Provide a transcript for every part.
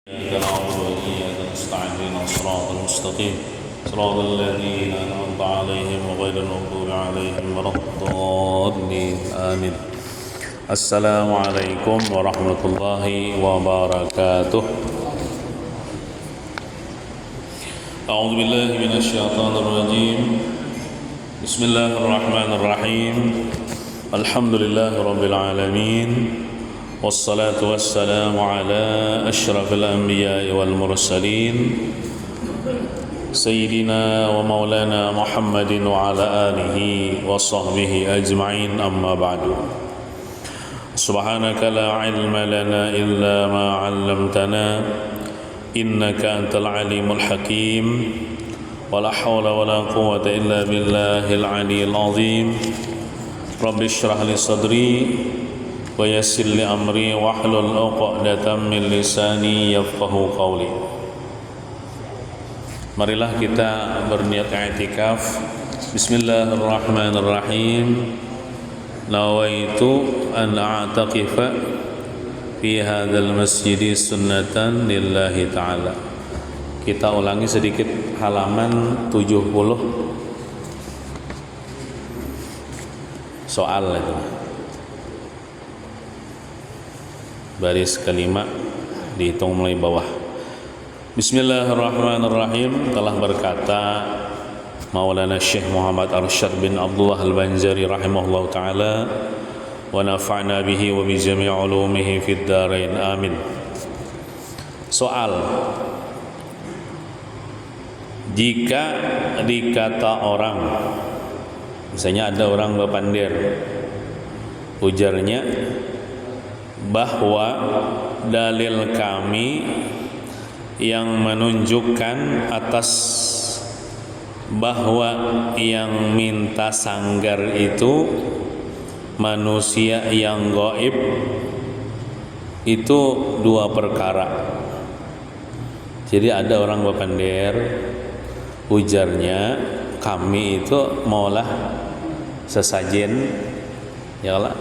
إياك نعبد وإياك نستعين اهدنا الصراط المستقيم صراط الذين أنعمت عليهم غير المغضوب عليهم ولا الضالين آمين. السلام عليكم ورحمة الله وبركاته. أعوذ بالله من الشيطان الرجيم. بسم الله الرحمن الرحيم. الحمد لله رب العالمين والصلاة والسلام على أشرف الأنبياء والمرسلين سيدنا ومولانا محمد وعلى آله وصحبه أجمعين، أما بعد. سبحانك لا علم لنا إلا ما علمتنا إنك أنت العليم الحكيم ولا حول ولا قوة إلا بالله العلي العظيم. رب اشرح لي صدري ويسر لي أمري واحلل عقدة من lisani yafqahu qawli. Marilah kita berniat i'tikaf. Bismillahirrahmanirrahim. Nawaitu an a'taqifa fi hadzal masjid sunnatan lillahi ta'ala. Kita ulangi sedikit halaman 70. Soal itu. Baris kelima dihitung mulai bawah. Bismillahirrahmanirrahim. Telah berkata Maulana Syekh Muhammad Arsyad bin Abdullah Al-Banjari rahimahullah ta'ala, wa nafa'na bihi wa bi jami' ulumihi fid darain amin. Soal: jika dikata orang, misalnya ada orang bepandir, ujarnya bahwa dalil kami yang menunjukkan atas bahwa yang minta sanggar itu manusia yang gaib, itu dua perkara. Jadi ada orang bepandir, ujarnya kami itu maulah sesajen, ya Allah,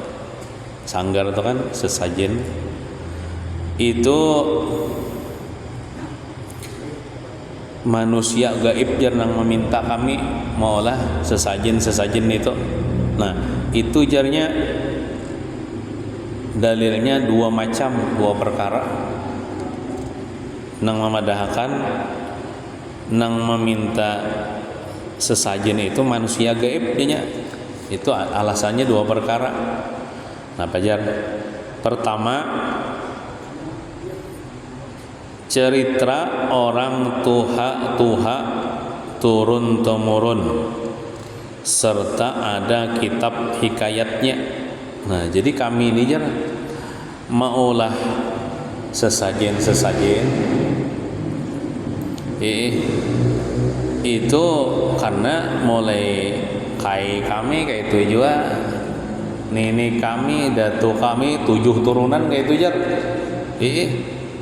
sanggar itu kan sesajen, itu manusia gaib jarang meminta kami maulah sesajen itu. Nah, itu jarnya dalilnya dua macam, dua perkara. Nang memadahkan nang meminta sesajen itu manusia gaib nya. Itu alasannya dua perkara. Nah, pajar. Pertama, cerita orang tuha turun temurun serta ada kitab hikayatnya. Nah, jadi kami ini jar maulah sesajen itu karena mulai kami kayak itu juga, nenek kami, datu kami, 7 turunan kayak itu jar.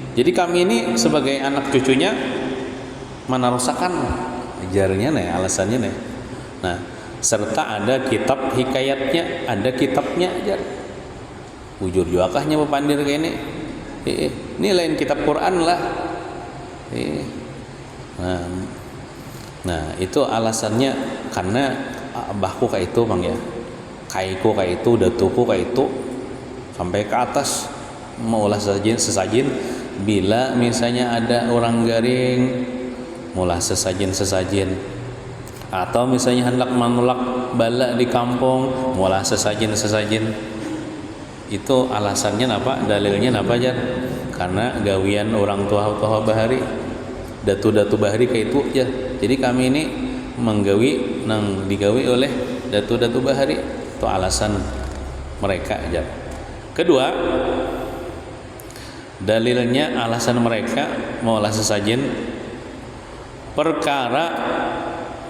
Jadi kami ini sebagai anak cucunya menerusakan ajarnya nih, alasannya nih. Nah, serta ada kitab hikayatnya, ada kitabnya jar. Ujur juakahnya bepandir kayak ini. Ini lain kitab Quran lah. Nah, itu alasannya karena abahku kayak itu bang ya, kaiku kayak itu, datuku kayak itu, sampai ke atas maulah sesajen. Bila misalnya ada orang garing maulah sesajen, atau misalnya hendak menolak bala di kampung maulah sesajen, itu alasannya apa? Dalilnya apa aja? Karena gawian orang tua bahari, datu bahari kayak itu ya. Jadi kami ini menggawi nang digawi oleh datu bahari, itu alasan mereka aja. Kedua, dalilnya alasan mereka maulah sesajen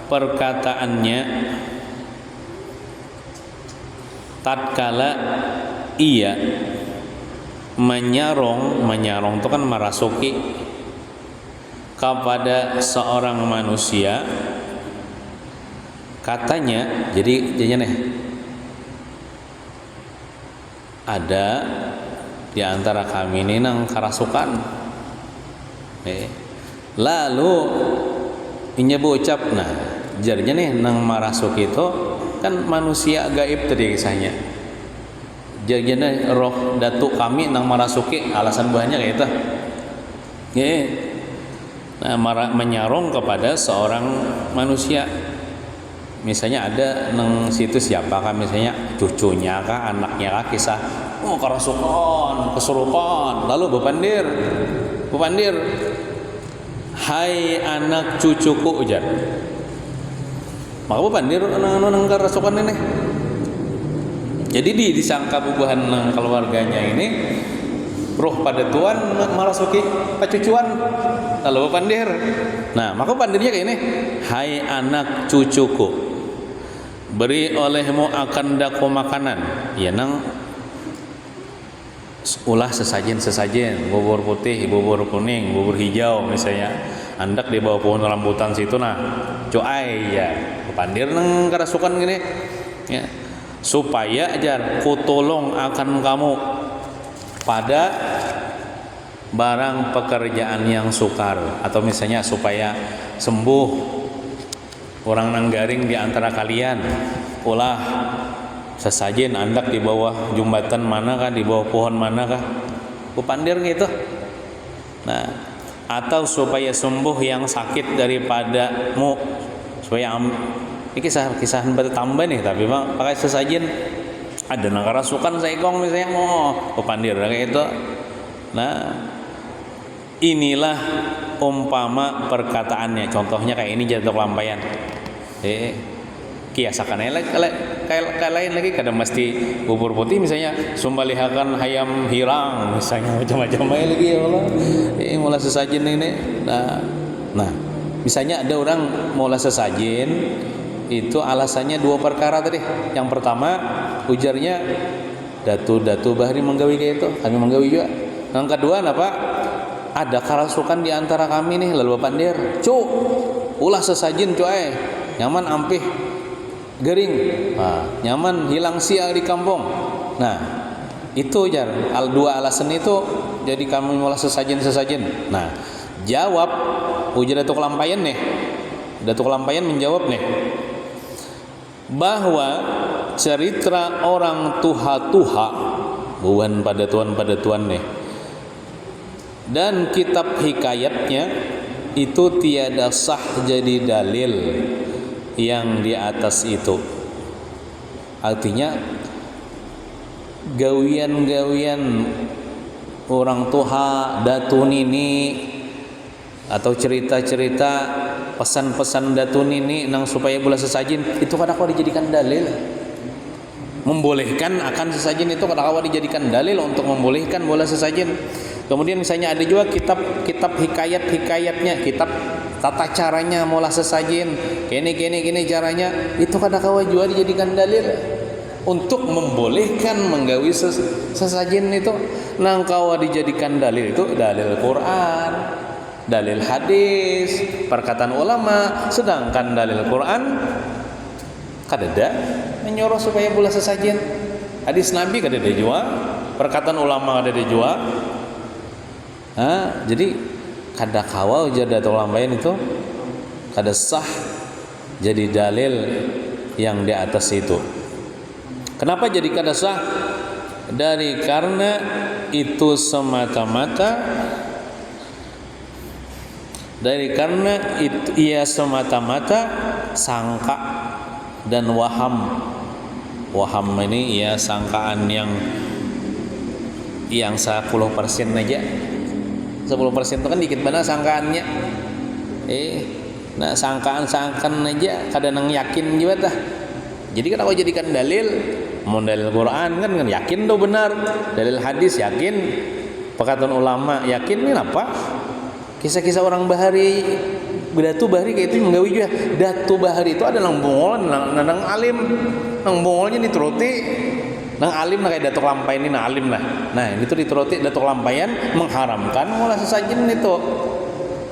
perkataannya tatkala ia menyarong itu kan merasuki kepada seorang manusia, katanya. Jadi jadinya nih ada di antara kami ini nang karasukan Lalu inya ucap, nah jadinya nih nang marasuk itu kan manusia gaib tadi kisahnya. Jadinya roh datuk kami nang marasuki alasan banyak kayak itu. Nah, menyarong kepada seorang manusia. Misalnya ada nang situ siapakah, misalnya cucunya kah, anaknya kah, kisah kerasukan, kesurupan, lalu bepandir, hai anak cucuku, ujar. Maka bepandir nang kerasukan ini. Jadi disangka bubuhan nang keluarganya ini roh pada tuan marasuki pacucuan, lalu bepandir. Nah, maka pandirnya kayak ini, hai anak cucuku, beri olehmu akan daku makanan, ya nang ulah sesajen, bubur putih, bubur kuning, bubur hijau misalnya, andak di bawah pohon rambutan situ, nah coai ya pandir nang kerasukan gini ya, supaya ajar kutolong akan kamu pada barang pekerjaan yang sukar, atau misalnya supaya sembuh orang nanggaring di antara kalian, ulah sesajen andak di bawah jembatan manakah, di bawah pohon manakah, kupandir gitu. Nah, atau supaya sembuh yang sakit daripadamu, supaya ini kisah bertambah nih, tapi mah pakai sesajen ada nang kerasukan saigong misalnya mau kupandir kayak itu. Nah, inilah umpama perkataannya, contohnya kayak ini jatuh lampayan. Kiasakan kayak lain lagi, kadang mesti bubur putih misalnya, sumbalihakan hayam hirang misalnya, macam-macam lagi ya Allah. Mulai sesajen ini. Nah, misalnya ada orang mulai sesajen itu alasannya dua perkara tadi. Yang pertama ujarnya datu bahari menggawi kayak itu, kami menggawi juga. Yang kedua apa? Ada kerasukan di antara kami nih, lalu pandir, ulah sesajen nyaman ampih gering, nyaman hilang sial di kampung. Nah, itu jar dua alasan itu jadi kami mulai sesajen. Nah, jawab ujar Datuk Lampayan nih. Datuk Lampayan menjawab nih bahwa cerita orang tuha bukan pada tuan nih, dan kitab hikayatnya itu tiada sah jadi dalil yang di atas itu. Artinya gawian orang tuha, datu nini, atau cerita-cerita pesan-pesan datu nini nang supaya bola sesajen itu kadang-kadang dijadikan dalil membolehkan akan sesajen, itu kadang-kadang dijadikan dalil untuk membolehkan bola sesajen. Kemudian misalnya ada juga kitab hikayatnya, kitab tata caranya mola sesajen, gini caranya, itu kadang-kadang juga dijadikan dalil untuk membolehkan menggawi sesajen itu. Nang kawa dijadikan dalil itu dalil Quran, dalil hadis, perkataan ulama. Sedangkan dalil Quran kadada menyuruh supaya bola sesajen, hadis Nabi kadada juga, perkataan ulama kadada juga. Jadi kada kawa ujar Datuk Lampayan itu kada sah jadi dalil yang di atas itu. Kenapa jadi kada sah? Karena itu semata-mata ia semata-mata sangka dan waham. Waham ini ya sangkaan yang 10% aja. 10% itu kan dikit banget sangkaannya. Nah sangkaan aja kadang yakin juga dah. Jadi kan aku jadikan dalil, mau dalil Quran kan yakin tuh benar, dalil hadis yakin, perkataan ulama yakin. Ini apa? Kisah-kisah orang bahari, Datu Bahari kayak itu menggawi juga. Datu Bahari itu ada nang bongol, nang alim, nang bongolnya dituruti. Nang alim kayak Datuk Lampayan ini nang alim lah. Nah ini tuh dituruti Datuk Lampayan mengharamkan mulai sesajen itu.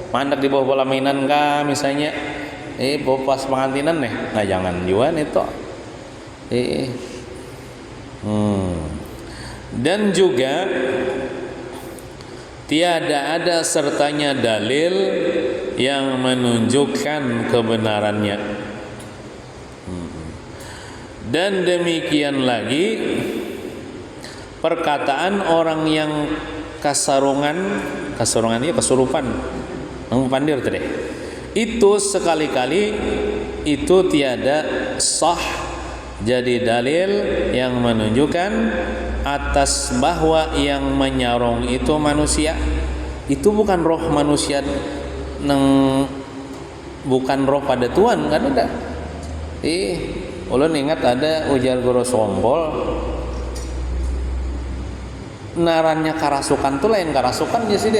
Mandak di bawah bola mainan kah misalnya, bawa pas pengantinan nih. Nah jangan juga itu. Dan juga tiada ada sertanya dalil yang menunjukkan kebenarannya. Dan demikian lagi perkataan orang yang kasarungan ya kesurupan, pandir tadi. Itu sekali-kali itu tiada sah jadi dalil yang menunjukkan atas bahwa yang menyarong itu manusia. Itu bukan roh manusia, bukan roh pada Tuhan, kan ada. Ulun ingat ada ujar guru Sompol, narannya karasukan tuh lain karasukan ya sih,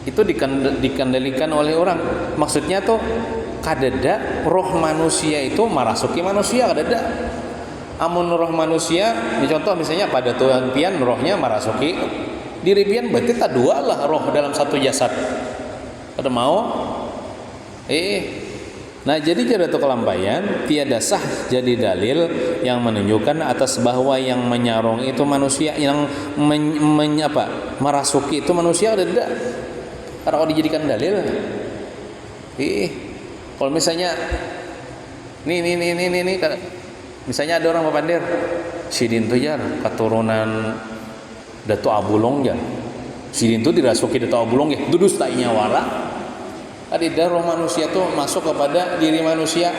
itu dikendalikan oleh orang. Maksudnya tuh kadeda roh manusia itu marasuki manusia kadeda. Amun roh manusia, contoh misalnya pada Tuhan pian rohnya marasuki diri pian, berarti tak dua lah roh dalam satu jasad. Pada mau? Nah jadi jadatu kelampayan tiada sah jadi dalil yang menunjukkan atas bahwa yang menyarong itu manusia, yang merasuki itu manusia ada tidak? Karena kalau dijadikan dalil, kalau misalnya nih, misalnya ada orang bapandir, sidin tu jar keturunan Dato Abulong jar, sidin tu dirasuki Dato Abulong ya, dudus tainya wara. Ada roh manusia tuh masuk kepada diri manusia.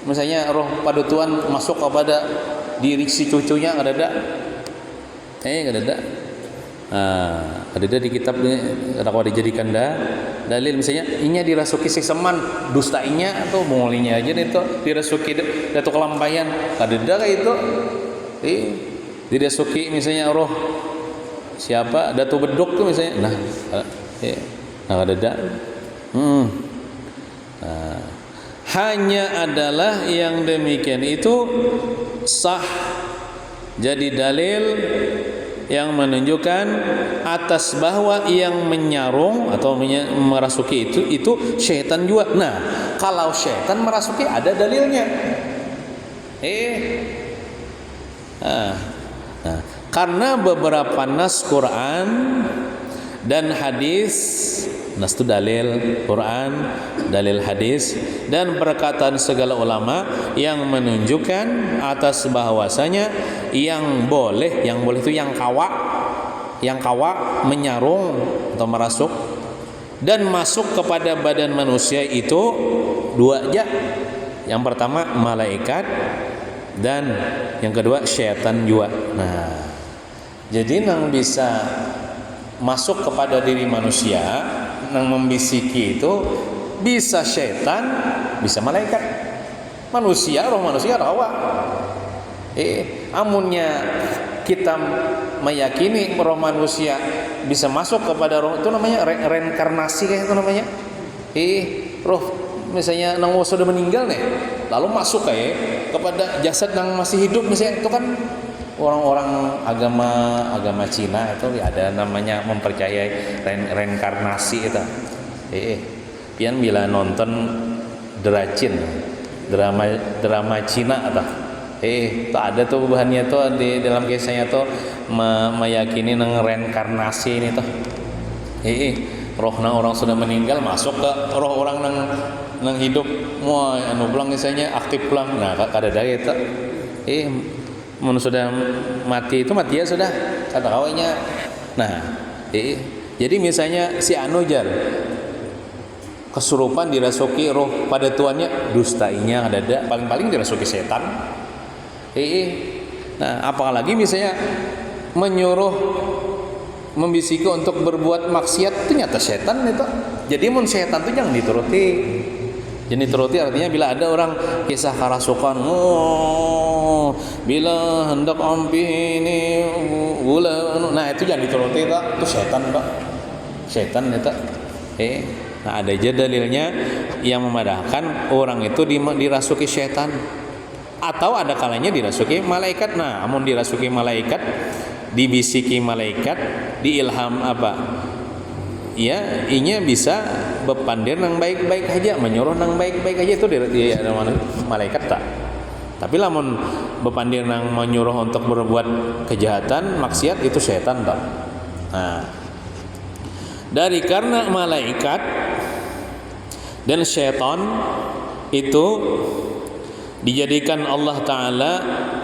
Misalnya roh pada Tuhan masuk kepada diri si cucunya, ada ada. Ada di kitab ini kalau dijadikan dalil misalnya inya dirasuki si seman dustainya atau mongolinya aja itu dirasuki Datuk Kelampayan. Ada kayak itu. Dirasuki misalnya roh siapa Datuk Beduk tuh misalnya. Ada. Hanya adalah yang demikian itu sah jadi dalil yang menunjukkan atas bahwa yang menyarung atau merasuki itu syaitan juga. Nah, kalau syaitan merasuki ada dalilnya. Karena beberapa nas Quran dan hadis, nas itu dalil Quran, dalil hadis dan perkataan segala ulama yang menunjukkan atas bahwasanya yang boleh itu yang kawa menyarung atau merasuk dan masuk kepada badan manusia itu dua aja. Yang pertama malaikat dan yang kedua syaitan juga. Nah, jadi yang bisa masuk kepada diri manusia, yang membisiki itu bisa syaitan, bisa malaikat. Manusia, roh manusia rawa. Amunnya kita meyakini roh manusia bisa masuk kepada roh itu namanya reinkarnasi kayak itu namanya. Roh misalnya nang sudah meninggal nih, lalu masuk kayak kepada jasad yang masih hidup misalnya, itu kan orang-orang agama Cina itu ada namanya mempercayai reinkarnasi itu. Pian bila nonton drama Cina atau tuh ada tuh bahannya tuh di dalam kisahnya tuh meyakini nang reinkarnasi ini tuh. Roh nang orang sudah meninggal masuk ke roh orang nang hidup. Wah, anu pulang misalnya aktif pulang. Nah, kadada itu. Mun sudah mati itu mati ya sudah kata kawainya. Nah, jadi misalnya si anu jar kesurupan dirasuki roh pada tuannya, dustainya ada paling-paling dirasuki setan. Nah, apalagi misalnya menyuruh membisiki untuk berbuat maksiat itu nyata setan itu. Jadi mun setan itu jangan dituruti. Jadi turuti artinya bila ada orang kisah karasukan, bila hendak ampi ini nah itu jangan dituruti itu setan Pak. Setan itu. Nah ada aja dalilnya yang memadahkan orang itu dirasuki setan. Atau ada kalanya dirasuki malaikat. Nah, amun dirasuki malaikat, dibisiki malaikat, diilham apa? Ya, inya bisa bepandir nang baik-baik aja, menyuruh nang baik-baik aja itu di malaikat tak. Tapi lamun bepandir nang menyuruh untuk berbuat kejahatan, maksiat itu setan tak. Nah, dari karena malaikat dan syaitan itu dijadikan Allah Ta'ala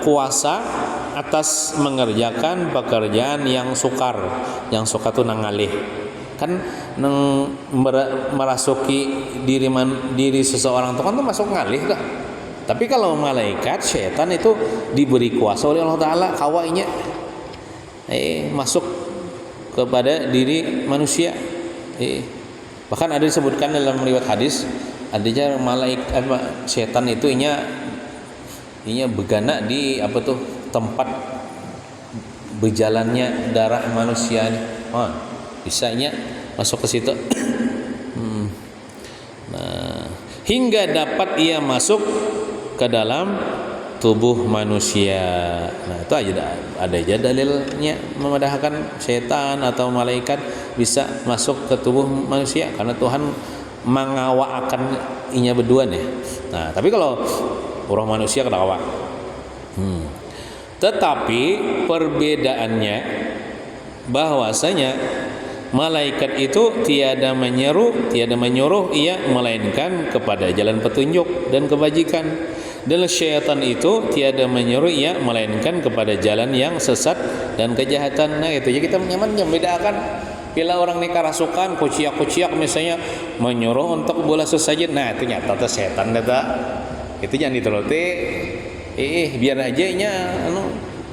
kuasa atas mengerjakan pekerjaan yang sukar. Yang sukar itu nangalih, kan merasuki diri seseorang itu kan masuk ngalih lah. Tapi kalau malaikat, syaitan itu diberi kuasa oleh Allah Ta'ala kawainya masuk kepada diri manusia. Bahkan ada disebutkan dalam riwayat hadis, adanya malaikat syaitan itu inya begana di tempat berjalannya darah manusia. Bisanya masuk ke situ. Nah, hingga dapat ia masuk ke dalam tubuh manusia. Nah, itu ada aja dalilnya memedahkan setan atau malaikat bisa masuk ke tubuh manusia karena Tuhan mengawak akan inya berdua nih. Nah, tapi kalau roh manusia kena awak. Tetapi perbedaannya bahwasanya malaikat itu tiada menyuruh ia melainkan kepada jalan petunjuk dan kebajikan, dan syaitan itu tiada menyuruh ia melainkan kepada jalan yang sesat dan kejahatan. Nah, itu jadi kita nyaman membedakan. Bila orang ini kerasukan kuciak misalnya menyuruh untuk bola sesajen, nah itu nyata tuh setan data. Itu jangan dituruti. Biar aja nya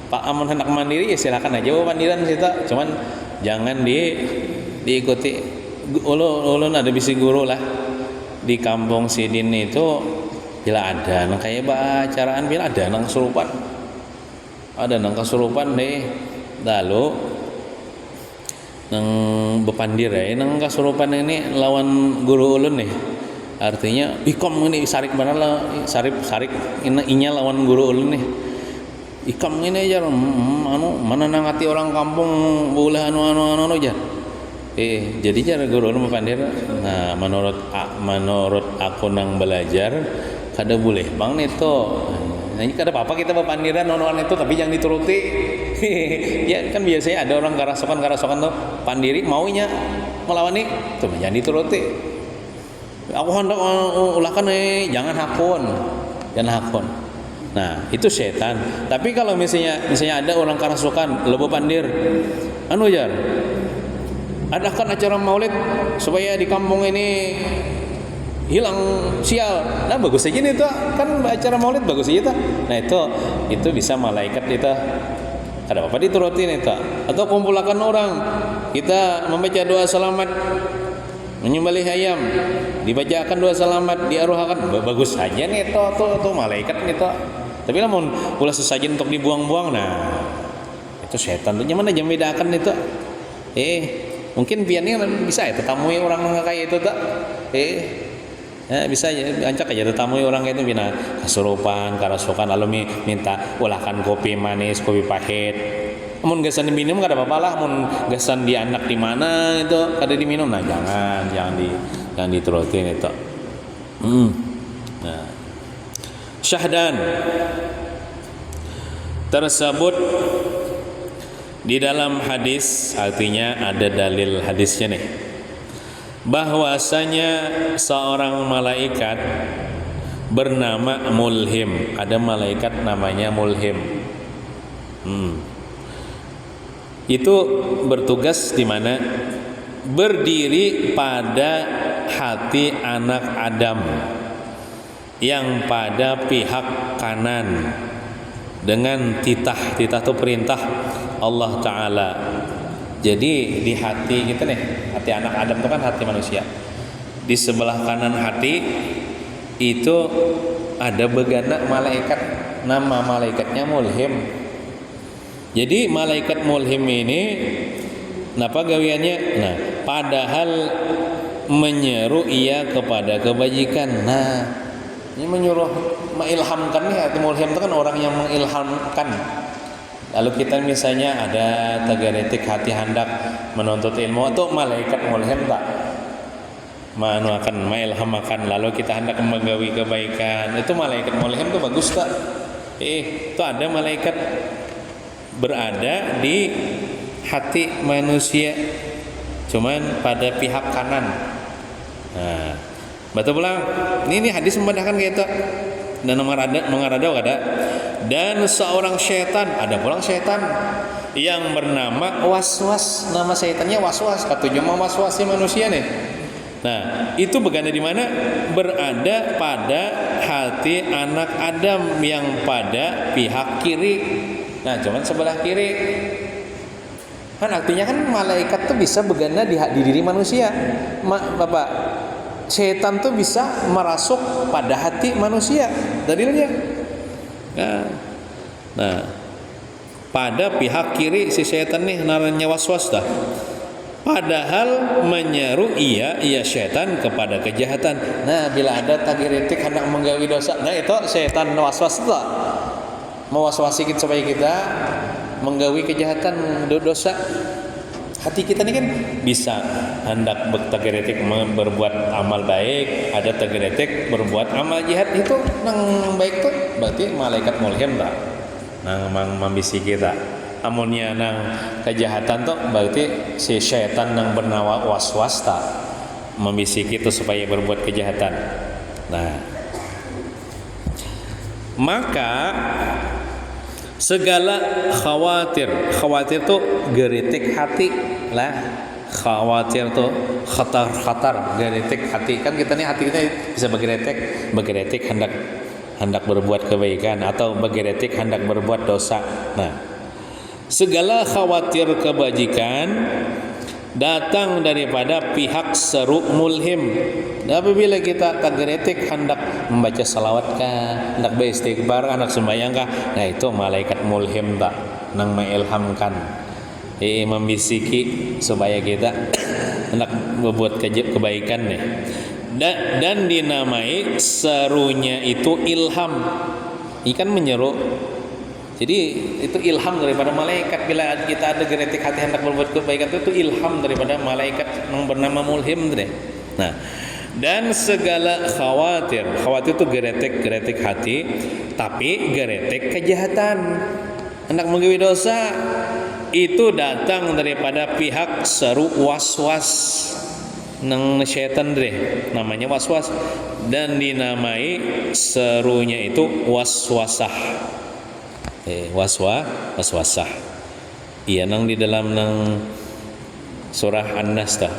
Pak amun hendak mandiri ya silakan aja mandiran kita, cuman jangan diikuti. Ulun ada bisi guru lah di kampung Sidin itu, bila ada nang kayak acaraan bila ada nang kesurupan deh, lalu nang bepandir ya nang kesurupan ini lawan guru ulun nih, artinya ikom ini sarik benar lah, sarik inya lawan guru ulun nih. Ikam ini aja menenangati orang kampung boleh anu aja. Jadi cara guru pandir. Nah, menurut aku nang belajar kada boleh bang itu. Nah, ini kada apa-apa kita berpandiran non itu, tapi jangan dituruti. Ya kan biasanya ada orang kerasukan tuh pandiri maunya melawan nih, tuh jangan dituruti. Aku hendak ulahkan jangan hakun. Nah, itu setan. Tapi kalau misalnya ada orang kerasukan lebo pandir, jar, adakan acara maulid supaya di kampung ini hilang sial. Nah, bagus aja nih tuh, kan acara maulid bagus aja tuh. Nah, itu bisa malaikat kita. Ada apa diturutin itu. Atau kumpulkan orang, kita membaca doa selamat, menyembelih ayam, dibacakan doa selamat, diaruhakan, bagus saja nih tuh malaikat nih tuh. Tapi namun ulah sesajen untuk dibuang-buang, nah itu setan tuh gimana jam bedakan itu. Mungkin piannya bisa ya tetamui orang kayak itu tak. Bisa ya ancak aja tetamui orang kayak itu bina kesurupan, kerasukan, lalu minta ulahkan kopi manis, kopi pahit. Mun gasan diminum kada apa-apa lah, mun gasan di anak di mana itu kada diminum. Nah, jangan diturutin itu. Nah, syahdan tersebut di dalam hadis, artinya ada dalil hadisnya nih, bahwasanya seorang malaikat bernama Mulhim. Ada malaikat namanya Mulhim. Itu bertugas di mana? Berdiri pada hati anak Adam yang pada pihak kanan dengan titah itu perintah Allah Ta'ala. Jadi di hati kita nih, hati anak Adam itu kan hati manusia, di sebelah kanan hati itu ada begana malaikat, nama malaikatnya Mulhim. Jadi malaikat Mulhim ini apa gawiannya? Nah, padahal menyeru ia kepada kebajikan. Nah, ini menyuruh, mengilhamkan nih. Hati Mulhim itu kan orang yang mengilhamkan. Lalu kita misalnya ada tagaretik hati hendak menuntut ilmu, itu malaikat Mulhim tak akan mengilhamkan. Lalu kita hendak menggawi kebaikan, itu malaikat Mulhim itu bagus tak? Itu ada malaikat berada di hati manusia, cuman pada pihak kanan. Nah, betul pulang. Ini hadis membedakan kayak itu. Dan mengarada ada. Dan seorang syaitan, ada pulang syaitan yang bernama waswas. Nama syaitannya waswas. Katujuh mau waswasi manusia nih. Nah, itu berada di mana? Berada pada hati anak Adam yang pada pihak kiri. Nah, cuman sebelah kiri. Kan artinya kan malaikat tuh bisa berganda di diri manusia. Bapak, setan tuh bisa merasuk pada hati manusia. Dalilnya. Nah, pada pihak kiri si setan nih naranya waswas dah. Padahal menyeru ia setan kepada kejahatan. Nah, bila ada tagiritik hendak menggawi dosa, nah itu setan waswas itu mewaswasi kita supaya kita menggawi kejahatan dosa. Hati kita ini kan bisa hendak bertagiritik berbuat amal baik, ada tagiritik berbuat amal jahat. Itu nang baik tuh berarti malaikat mulhim tak nang membisi kita. Amunnya nang kejahatan tuh berarti si syaitan nang bernama waswas tak membisi kita supaya berbuat kejahatan. Nah, maka segala khawatir tuh geritik hati lah. Khawatir tuh khatar geritik hati. Kan kita nih hati kita bisa bergeritik hendak berbuat kebaikan atau bergeritik hendak berbuat dosa. Nah, segala khawatir kebajikan datang daripada pihak seru mulhim. Dan apabila kita tageritik hendak membaca salawat kah, hendak beristighfar, hendak sembahyang kah, nah itu malaikat mulhim tak nang mengilhamkan, membisiki supaya kita hendak membuat kebaikan nih. Dan dinamai serunya itu ilham. Ikan menyeru. Jadi itu ilham daripada malaikat. Bila kita ada geritik hati hendak berbuat kebaikan, itu ilham daripada malaikat yang bernama mulhim deh. Nah, dan segala khawatir itu geritik hati, tapi geritik kejahatan hendak menggawi dosa itu datang daripada pihak seru waswas nang syaitan deh, namanya waswas, dan dinamai serunya itu waswasah. Waswasah. Iya nang di dalam nang surah An-Nas ta.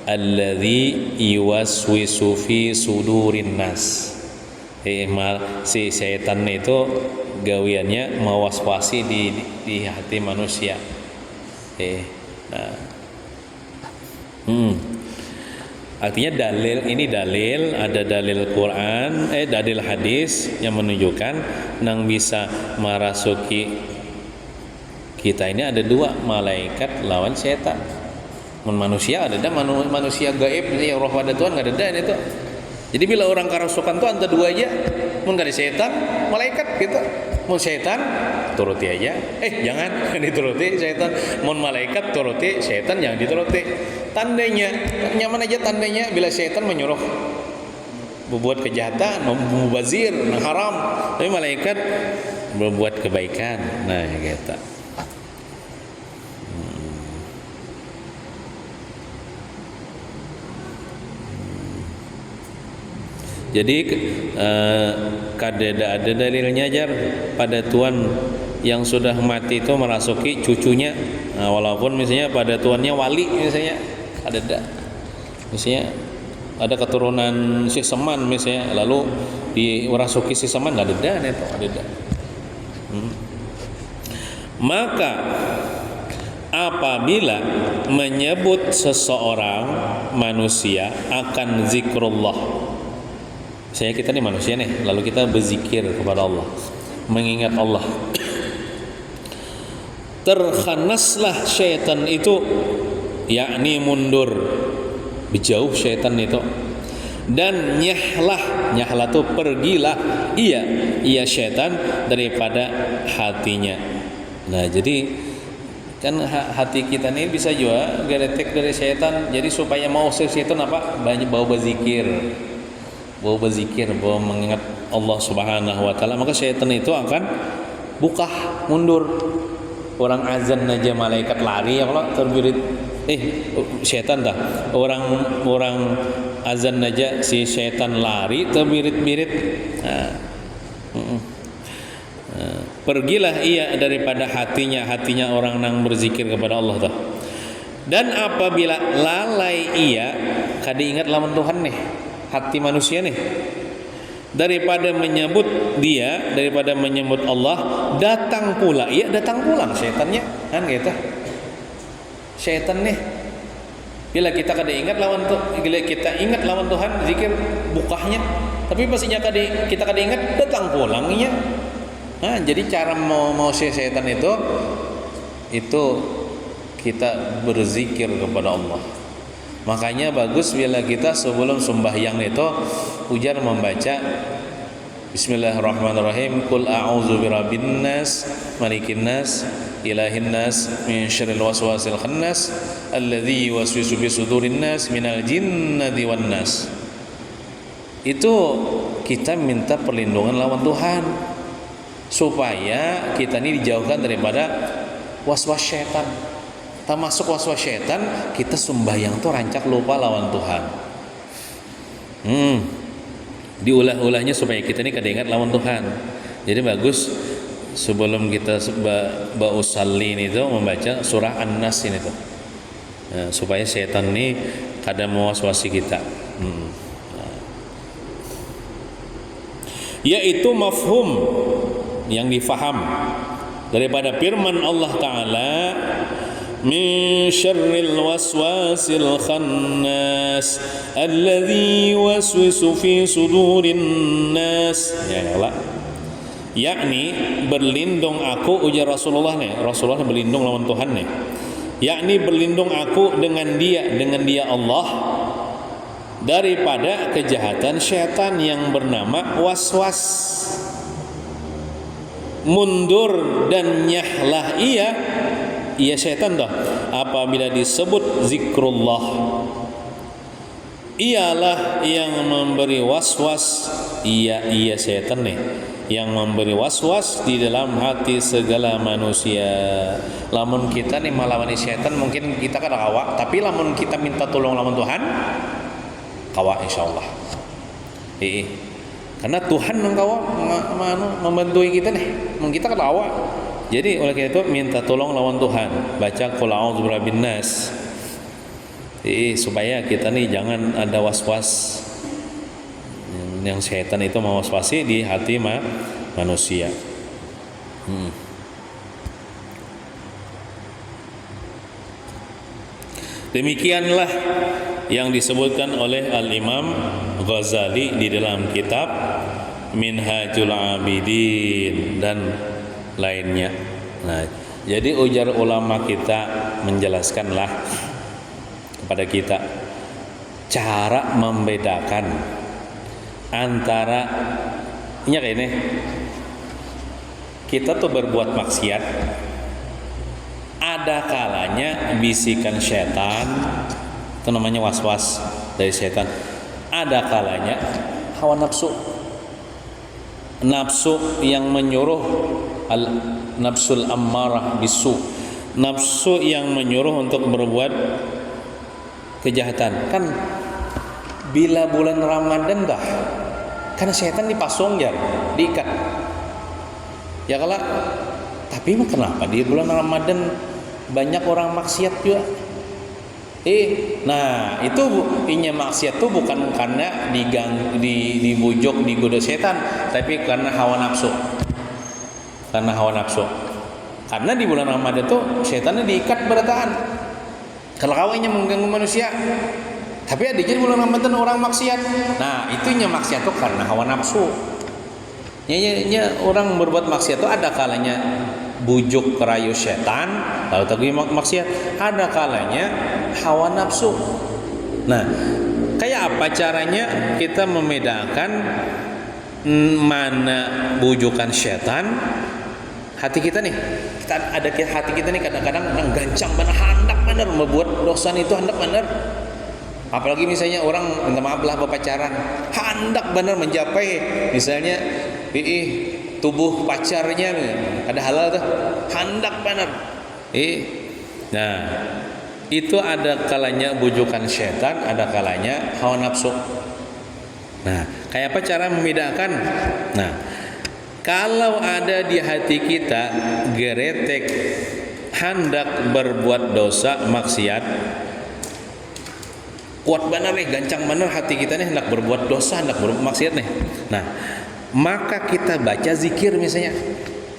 Alladzi yuwaswisu fi sudurin nas. Si setan itu gawiannya mewaswasi di hati manusia. Artinya ada dalil Quran, dalil hadis yang menunjukkan nang bisa merasuki kita ini ada dua, malaikat lawan setan. Manusia ada manusia gaib yang roh pada Tuhan enggak ada itu. Jadi bila orang kerasukan tuh antara dua aja, mun enggak ada setan, malaikat gitu. Mun setan turuti aja. Jangan dituruti setan. Mun malaikat turuti setan, jangan dituruti. Tandanya, nyaman aja tandanya bila setan menyuruh berbuat kejahatan, mubazir, haram. Tapi malaikat berbuat kebaikan. Nah, gitu. Jadi ada dalilnya jar pada tuan yang sudah mati itu merasuki cucunya. Nah, walaupun misalnya pada tuannya wali misalnya misalnya ada keturunan si Seman misalnya, lalu dirasuki si Seman nggak ada. Maka apabila menyebut seseorang manusia akan zikrullah, saya kita nih manusia nih, lalu kita berzikir kepada Allah, mengingat Allah, terkhanaslah syaitan itu, yakni mundur, berjauh syaitan itu, dan nyahlah tuh pergilah ia syaitan daripada hatinya. Nah, jadi kan hati kita nih bisa juga geretek dari syaitan. Jadi supaya mau syaitan apa? Banyak bau berzikir, bau mengingat Allah Subhanahu wa taala, maka syaitan itu akan mundur. orang azan aja malaikat lari ya kalau terbirit setan dah orang azan aja si setan lari terbirit-birit. Pergilah ia daripada hatinya orang nang berzikir kepada Allah dah. Dan apabila lalai ia kada ingat lawan Tuhan nih hati manusia nih, daripada menyebut Allah, datang pulang setannya kan gitu. Setan nih bila kita kada ingat lawan Tuhan zikir bukahnya, tapi pastinya kita kada ingat datang pulangnya. Nah, jadi cara mau setan itu kita berzikir kepada Allah. Makanya bagus bila kita sebelum sembahyang itu ujar membaca Bismillahirrahmanirrahim. Qul a'udzu birabbin nas, malikin nas, ilahin nas, min syarril waswasil khannas, alladzi yuwaswisu fi sudurin nas minal jinnati wan nas. Itu kita minta perlindungan lawan Tuhan supaya kita ini dijauhkan daripada waswas syaitan. Tak masuk waswas syaitan, kita sembahyang tuh rancak lupa lawan Tuhan. Diulah-ulahnya supaya kita ini kada ingat lawan Tuhan. Jadi bagus sebelum kita bausalli ini tuh membaca surah An-Nas ini tuh. Supaya syaitan ini kada mewaswasi kita. Yaitu mafhum yang difaham daripada firman Allah Ta'ala, min syarril waswasil khannas alladzi yuwaswisu fi sudurin nas, yakni berlindung aku, ujar Rasulullah berlindung lawan Tuhan nih, yakni berlindung aku dengan dia Allah daripada kejahatan syaitan yang bernama waswas. Mundur dan nyahlah ia syaitan dah apabila disebut zikrullah. Ialah yang memberi waswas, ia syaitan nih yang memberi waswas di dalam hati segala manusia. Lamun kita nih malawani syaitan mungkin kita kada kawa, tapi lamun kita minta tolong lawan Tuhan kawa insyaallah. Karena Tuhan engkau membantu kita nih, kita kada kawa. Jadi oleh karena itu minta tolong lawan Tuhan, baca qul a'udzu birabbin nas. Supaya kita nih jangan ada was-was yang syaitan itu mewaswasi di hati manusia. Demikianlah yang disebutkan oleh Al-Imam Ghazali di dalam kitab Minhajul Abidin dan lainnya. Nah, jadi ujar ulama kita menjelaskanlah kepada kita cara membedakan antara ini kita tuh berbuat maksiat, ada kalanya bisikan setan itu namanya waswas dari setan, ada kalanya hawa nafsu yang menyuruh, nafsul ammarah bisu, nafsu yang menyuruh untuk berbuat kejahatan. Kan bila bulan Ramadan dah kan setan dipasung jar, diikat ya kalau, tapi kenapa di bulan Ramadan banyak orang maksiat juga? Nah itu inya maksiat tuh bukan karena dibujuk, digoda setan, tapi karena hawa nafsu. Karena di bulan Ramadan tuh setannya diikat berataan. Kalau kawinnya mengganggu manusia, tapi ada jadi bulan Ramadan orang maksiat. Nah itunya maksiat tuh karena hawa nafsu. Orang berbuat maksiat tuh ada kalanya bujuk kerayu setan lalu tadi maksiat, ada kalanya hawa nafsu. Nah kayak apa caranya kita membedakan mana bujukan setan? Hati kita nih, hati kita nih kadang-kadang gancang benar, hendak benar membuat dosa itu, hendak benar. Apalagi misalnya orang minta maaf lah berpacaran, hendak benar mencapai misalnya tubuh pacarnya ada halal tuh, hendak benar Nah, itu ada kalanya bujukan setan, ada kalanya hawa nafsu. Nah, kayak apa cara membedakan? Nah, kalau ada di hati kita geretek hendak berbuat dosa maksiat, kuat benar nih, gancang benar hati kita nih hendak berbuat dosa, hendak berbuat maksiat nih. Nah, maka kita baca zikir misalnya.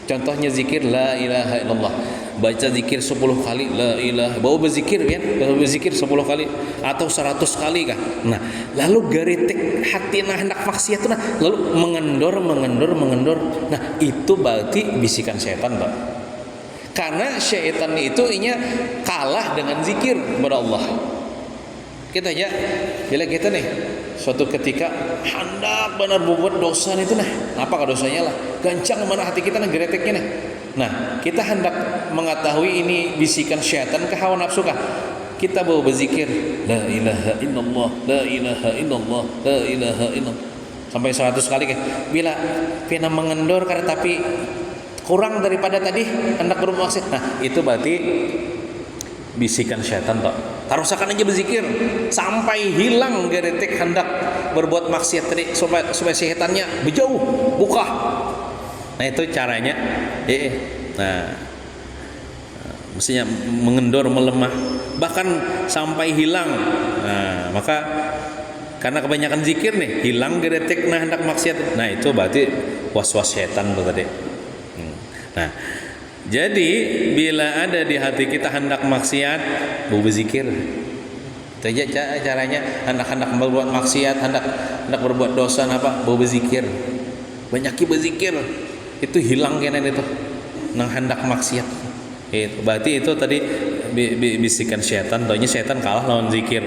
Contohnya zikir la ilaha illallah. Baca zikir 10 kali la ilaha. Bawa berzikir ya, bawa berzikir 10 kali atau 100 kali kah. Nah, lalu geretek hati nah hendak maksiat itu nah, lalu mengendor. Nah, itu berarti bisikan setan, Pak. Karena syaitan itu inya kalah dengan zikir kepada Allah. Kita aja bila kita nih suatu ketika hendak benar berbuat dosa itu nah, apa dosanya lah? Gancang mana hati kita nah gereteknya nih. Nah, kita hendak mengetahui ini bisikan syaitan ke hawa nafsu kah? Kita bawa berzikir la ilaha illallah, la ilaha illallah, la ilaha illallah sampai 100 kali kan. Bila pina mengendor karena tapi kurang daripada tadi hendak berbuat maksiat. Nah, itu berarti bisikan syaitan toh. Tarusakan aja berzikir sampai hilang geretek hendak berbuat maksiat tadi supaya setannya berjauh, buka. Nah, itu caranya. Nah, mestinya mengendor, melemah, bahkan sampai hilang. Nah, maka karena kebanyakan zikir nih, hilang geretek nah hendak maksiat. Nah, itu berarti was-was setan tuh tadi. Nah, jadi bila ada di hati kita hendak maksiat, berzikir. Itu aja caranya. Hendak berbuat maksiat, hendak berbuat dosa apa, berzikir. Banyak berzikir. Itu hilang kenen itu. Nang hendak maksiat. Itu berarti itu tadi bisikan setan. Taunya setan kalah lawan zikir.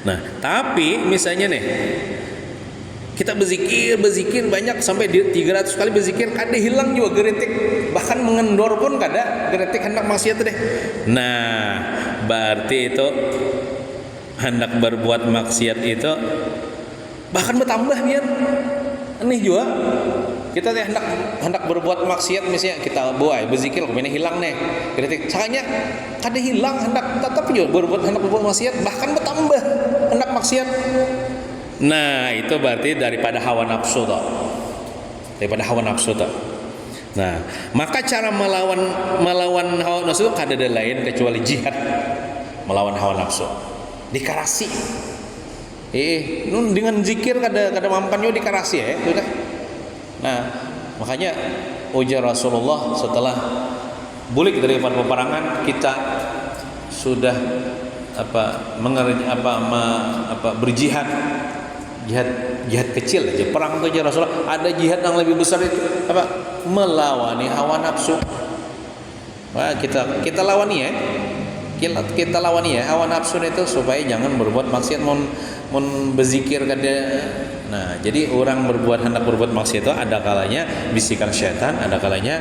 Nah, tapi misalnya nih kita berzikir banyak sampai 300 kali berzikir, kada hilang juga geretik, bahkan mengendor pun kada geretik hendak maksiat deh. Nah, berarti itu hendak berbuat maksiat itu bahkan bertambah biar aneh juga. Kita hendak berbuat maksiat misalnya kita buai berzikir kemudian hilang nih geretik, caranya kada hilang hendak tetap juga hendak berbuat maksiat, bahkan bertambah hendak maksiat. Nah, itu berarti daripada hawa nafsu toh. Nah, maka cara melawan hawa nafsu itu kada ada lain kecuali jihad melawan hawa nafsu. Dikarasi. Dengan zikir kada mampan yo dikarasi ya, sudah. Nah, makanya ujar Rasulullah setelah balik dari peperangan, kita sudah berjihad. Jihad kecil aja, perang itu aja Rasulullah. Ada jihad yang lebih besar itu melawani hawa nafsu. Wah, kita lawani ya. Kita lawani ya hawa nafsu itu supaya jangan berbuat maksiat, mun berzikir kada. Nah, jadi orang hendak berbuat maksiat itu ada kalanya bisikan syaitan, ada kalanya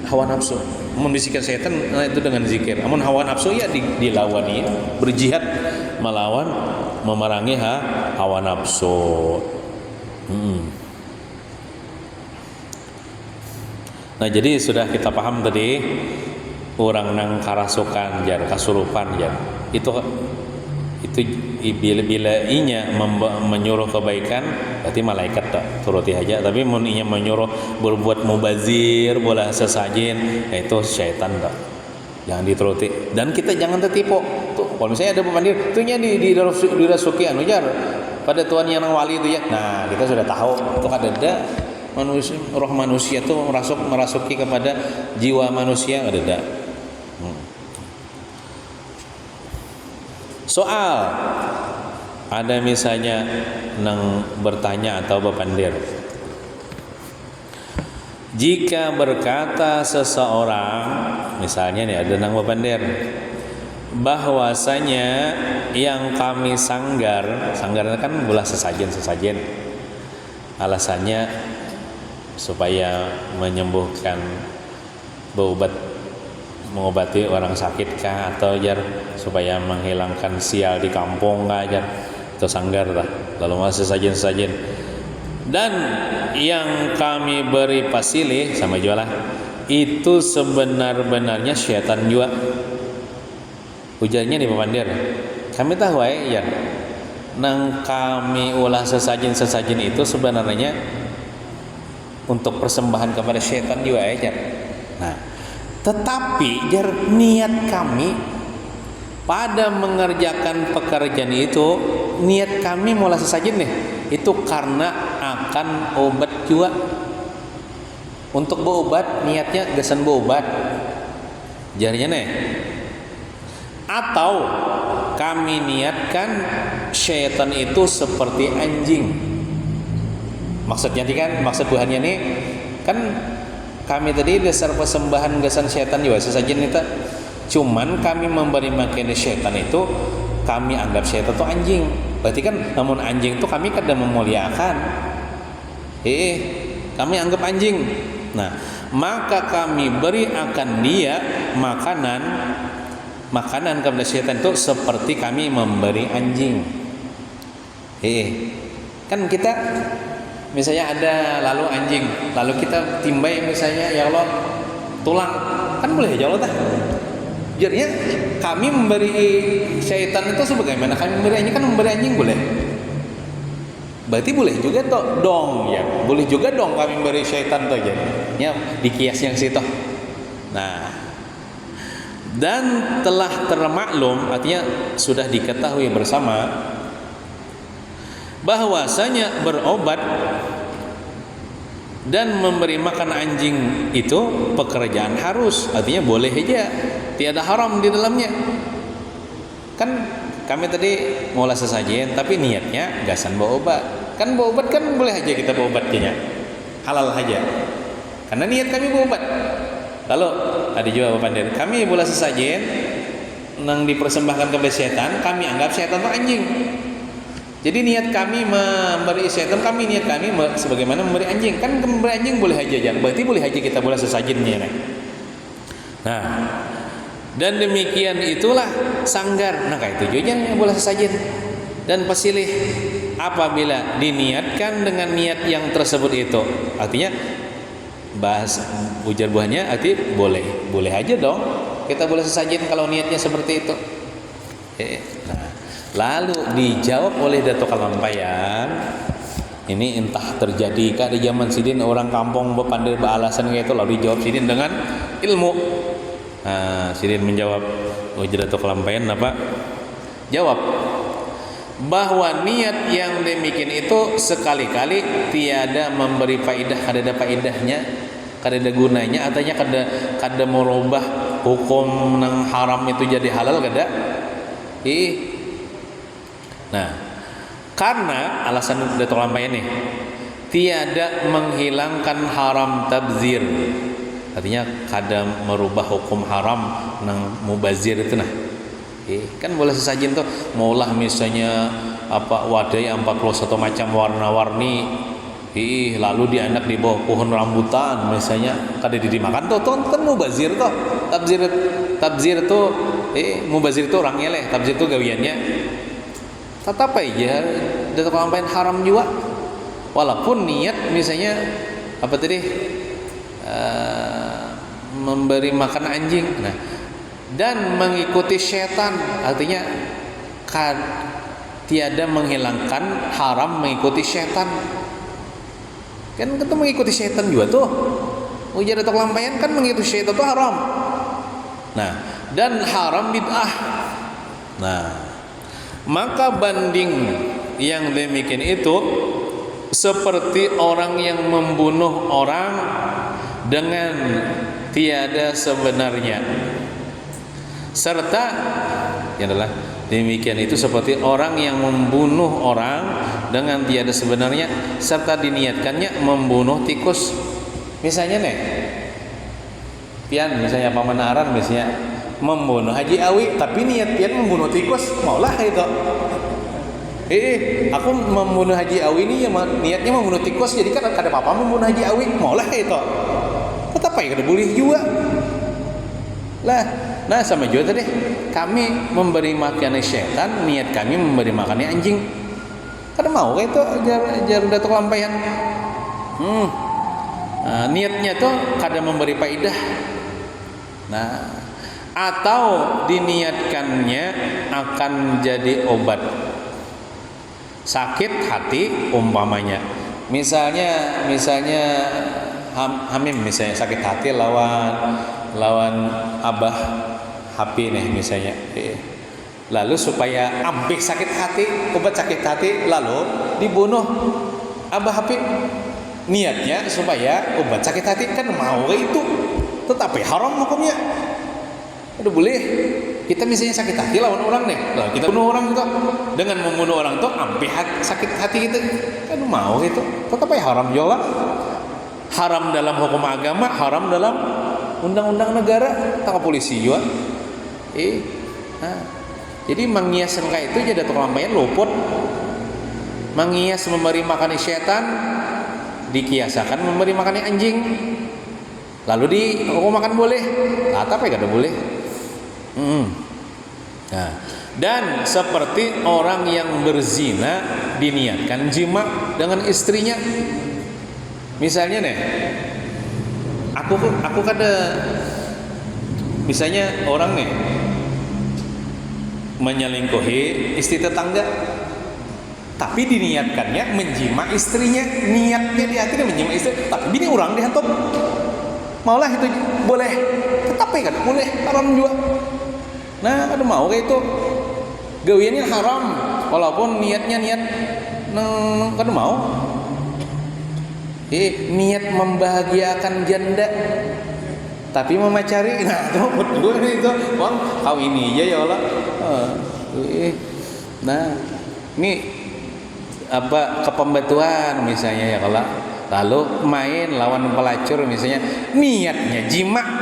hawa nafsu. Mun bisikan syaitan nah itu dengan zikir. Namun hawa nafsu ya dilawani, berjihad melawan memerangi hawa nafsu. Nah, jadi sudah kita paham tadi orang nang karasukan jar kasurupan jar. Itu bila inya menyuruh kebaikan berarti malaikat tak turuti aja, tapi mun inya menyuruh berbuat mubazir bola sesajen itu syaitan tak, jangan dituruti. Dan kita jangan tertipu tuh, kalau misalnya ada pemandir tuh nya dirasuki anu jar pada tuan yang wali itu ya. Nah, kita sudah tahu itu ada manusia, roh manusia itu merasuki kepada jiwa manusia ada. Soal ada misalnya nang bertanya atau bepandir, jika berkata seseorang misalnya nih ada nang bepandir bahwasanya yang kami sanggar kan bola sesajen alasannya supaya menyembuhkan mengobati orang sakit kah, atau jar supaya menghilangkan sial di kampung kah jar, itu sanggar lah lalu masih sesajen. Dan yang kami beri pasilih sama jualah itu sebenar-benarnya syaitan juga. Ujarnya di Papandir. Kami tahu ya, nang kami ulah sesajen itu sebenarnya untuk persembahan kepada syaitan juga ya. Nah, tetapi niat kami pada mengerjakan pekerjaan itu, niat kami mulai sesajen nih, itu karena akan obat juga. Untuk berobat niatnya gesan berobat jarinya nih, atau kami niatkan syaitan itu seperti anjing. Maksudnya kan, maksud Tuhannya nih kan kami tadi dasar persembahan gesan syaitan juga sesajen itu, cuman kami memberi makan syaitan itu kami anggap syaitan itu anjing. Berarti kan namun anjing itu kami kada memuliakan, kami anggap anjing. Nah, maka kami beri akan dia makanan kepada syaitan itu seperti kami memberi anjing. Kan kita misalnya ada lalu anjing, lalu kita timbai misalnya ya Allah tulang, kan boleh ya Allah tah. Jadinya kami memberi syaitan itu sebagaimana kami memberi anjing, kan memberi anjing boleh. Berarti boleh juga dong ya, boleh juga dong kami memberi syaitan tuh aja. Ya di kias yang situ. Nah, dan telah termaklum, artinya sudah diketahui bersama bahwasanya berobat dan memberi makan anjing itu pekerjaan harus, artinya boleh aja, tiada haram di dalamnya. Kan kami tadi mulai sesajen tapi niatnya gasan berobat. Kan berobat kan boleh aja kita berobat kayaknya, halal aja karena niat kami berobat. Lalu ada juga Pandir, kami boleh sesajen nang dipersembahkan kepada setan, kami anggap setan itu anjing. Jadi niat kami memberi setan, kami niat kami sebagaimana memberi anjing. Kan memberi anjing boleh aja, jangan berarti boleh aja kita boleh sesajennya. Nah, dan demikian itulah sanggar. Nah, kayak itu juga yang boleh sesajen dan pasilih apabila diniatkan dengan niat yang tersebut itu. Artinya bahas ujar buahnya arti boleh aja dong kita boleh sesajen kalau niatnya seperti itu. Nah, lalu dijawab oleh Dato' Kalampayan, ini entah terjadi kah di zaman sidin orang kampung berpandai beralasan kayak itu, lalu dijawab sidin dengan ilmu. Nah, sidin menjawab ujar Dato' Kalampayan apa? Jawab bahwa niat yang demikian itu sekali-kali tiada memberi faidah, kada ada faidahnya, kada ada gunanya, artinya kada merubah hukum nang haram itu jadi halal, kada. Nah, karena alasan Dato' Kalampayan nih, tiada menghilangkan haram tabzir, artinya kada merubah hukum haram nang mubazir itu. Nah, kan boleh sesajen tuh, maulah misalnya apa wadai 41 macam warna-warni, lalu dianak di bawah pohon rambutan misalnya, kada dimakan tuh kan mubazir tuh. Tabzir tuh mubazir tuh orangnya leh, tabzir tuh gawiannya. Tetap aja Dato' Kalampayan haram juga, walaupun niat misalnya apa tadi memberi makan anjing. Nah, dan mengikuti setan, artinya tiada menghilangkan haram mengikuti setan. Kan kita mengikuti setan juga tuh. Ujar Dato' Kalampayan kan mengikuti setan itu haram. Nah, dan haram bid'ah. Nah, maka banding yang demikian itu seperti orang yang membunuh orang dengan tiada sebenarnya, serta yang adalah demikian itu seperti orang yang membunuh orang dengan tiada sebenarnya serta diniatkannya membunuh tikus. Misalnya nih, pian misalnya pamanaran misalnya membunuh Haji Awi tapi niat pian membunuh tikus, maulah itu. Aku membunuh Haji Awi ini ya niatnya membunuh tikus, jadi kan ada apa-apa membunuh Haji Awi, maulah itu. Tetap aja kada boleh juga. Lah, nah sama juga tadi kami memberi makan setan, niat kami memberi makannya anjing. Kada mau kayak itu jar datuk lampaian. Niatnya tuh kada memberi faedah. Nah, atau diniatkannya akan jadi obat sakit hati umpamanya. Misalnya Hamim misalnya sakit hati lawan abah Hapi nih misalnya. Lalu supaya ambil sakit hati, obat sakit hati, lalu dibunuh abah Hapi. Niatnya supaya obat sakit hati, kan mau itu, tetapi haram hukumnya. Udah boleh. Kita misalnya sakit hati lawan orang nih, lalu kita bunuh orang itu, dengan membunuh orang itu ambil sakit hati kita, kan mau itu, tetapi haram juga. Haram dalam hukum agama, haram dalam undang-undang negara, tangkap polisi juga. Jadi mengias kayak itu jadi terlampaian luput. Mengias memberi makan setan, dikiasakan memberi makan anjing. Lalu di hukum makan boleh, tapi kada boleh. Nah, dan seperti orang yang berzina diniatkan jima dengan istrinya. Misalnya nih, aku kada, misalnya orang nih menyelingkuhi istri tetangga, tapi diniatkannya menjima istrinya, niatnya di hati menjima istri, tapi bini orang dihantam, maulah itu boleh, tetapi kan boleh, haram juga. Nah, ada mau kayak itu, gawiannya haram, walaupun niatnya niat, kada mau. Niat membahagiakan janda, tapi memacari, nah itu betul itu, bang, kau ini aja ya Allah. Nah, ini apa kepembetuan misalnya ya kalau, lalu main lawan pelacur misalnya, niatnya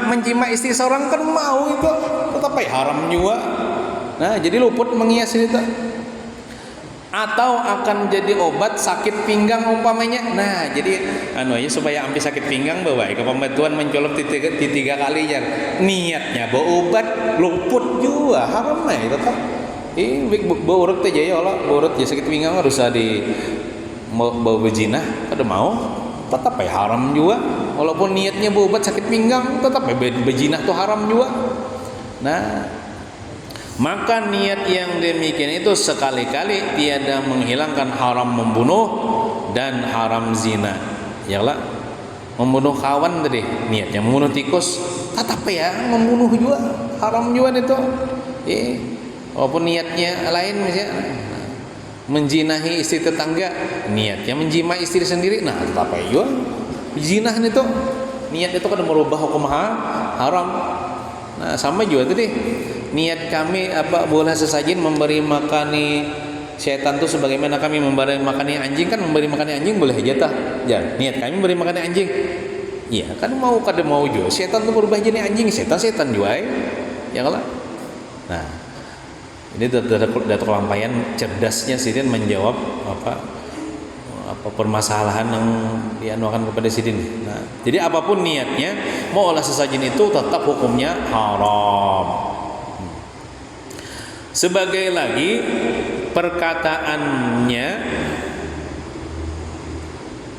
menjima istri seorang, kan mau itu, tetapi haram juga. Nah, jadi luput mengias itu. Atau akan jadi obat sakit pinggang umpamanya. Nah, jadi supaya ambil sakit pinggang bawa ke pembantuan mencolok tiga kali ya. Niatnya bawa obat luput juga haram ya tetap. Bawa urut aja ya Allah, bawa urut ya sakit pinggang harus di bawa berzina, kada mau. Tetap ya haram juga. Walaupun niatnya bawa obat sakit pinggang, tetap ya berzina tuh haram juga. Nah, maka niat yang demikian itu sekali-kali tiada menghilangkan haram membunuh dan haram zina. Yalah, membunuh kawan tadi niatnya membunuh tikus, tetap ya membunuh juga haram juga itu. Walaupun niatnya lain misalnya menjinahi istri tetangga, niatnya menjima istri sendiri, nah tetap juga zinah itu. Niat itu kan merubah hukum haram. Nah, sama juga tadi niat kami boleh sesajen memberi makani setan tuh sebagaimana kami memberi makani anjing, kan memberi makani anjing boleh aja tah. Ya, niat kami memberi makani anjing. Iya, kan mau kada mau juga. Setan tuh berubah jadi anjing, setan juga. Ya kalah. Nah, ini datuk lampaian cerdasnya Sidin menjawab apa permasalahan yang dianukan kepada Sidin. Nah, jadi apapun niatnya, mau olah sesajen itu tetap hukumnya haram. Sebagai lagi perkataannya,